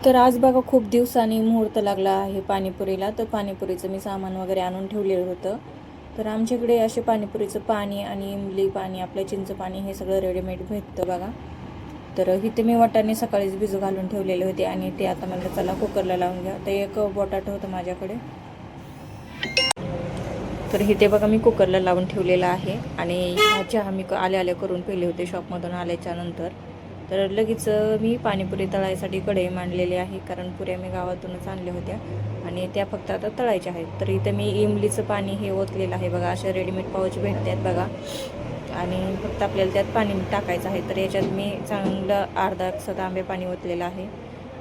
तर आज बघा खूप दिवसांनी मुहूर्त लागला आहे पाणीपुरीला. तर पाणीपुरीचं मी सामान वगैरे आणून ठेवलेलं होतं. तर आमच्याकडे असे पाणीपुरीचं पाणी आणि इमली पाणी, आपलं चिंच पाणी हे सगळं रेडीमेड भेटतं बघा. तर इथे मी वाटाणे सकाळीच भिजू घालून ठेवलेले होते आणि ते आता म्हणलं चला कुकरला लावून घ्या. तर एक बटाटा होतं माझ्याकडे. तर इथे बघा मी कुकरला लावून ठेवलेलं आहे आणि ह्या चहा मी आल्या करून पेले होते शॉपमधून आल्याच्या नंतर. तर लगेच मी पाणीपुरी तळायसाठी कढई मांडलेली आहे, कारण पुऱ्या मी गावातूनच आणल्या होत्या आणि त्या फक्त आता तळायच्या आहेत. तर इथं मी इमलीचं पाणी हे ओतलेलं आहे बघा. अशा रेडीमेड पाऊच भेटतात बघा आणि फक्त आपल्याला त्यात पाणी टाकायचं आहे. तर याच्यात मी चांगलं अर्धा तांबे पाणी ओतलेलं आहे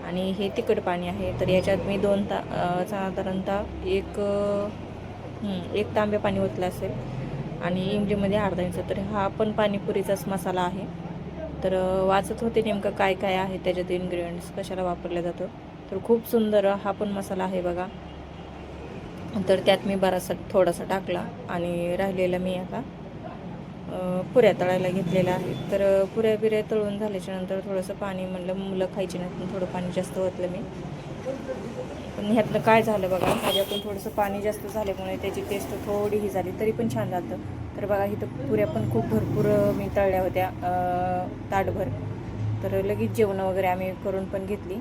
आणि हे तिखट पाणी आहे. तर याच्यात मी साधारणतः एक तांबे पाणी ओतलं असेल आणि इमलीमध्ये अर्धा इंच. तर हा पण पाणीपुरीचाच मसाला आहे. तर वाचत होते नेमकं काय काय आहे त्याच्यात, इन्ग्रेडियंट्स कशाला वापरलं जातं. तर खूप सुंदर हा पण मसाला आहे बघा. तर त्यात मी थोडासा टाकला आणि राहिलेला मी आता पुऱ्या तळायला घेतलेल्या आहेत. तर पुऱ्या बिऱ्या तळून झाल्याच्या नंतर थोडंसं पाणी, म्हणलं मुलं खायची नाही, थोडं पाणी जास्त ओतलं मी. पण ह्यातलं काय झालं बघा, ह्याच्यातून थोडंसं पाणी जास्त झाल्यामुळे त्याची टेस्ट थोडीही झाली, तरी पण छान जातं. तर बघा इथं पुऱ्या पण खूप भरपूर मी तळल्या होत्या ताटभर. तर लगेच जेवण वगैरे आम्ही करून पण घेतली.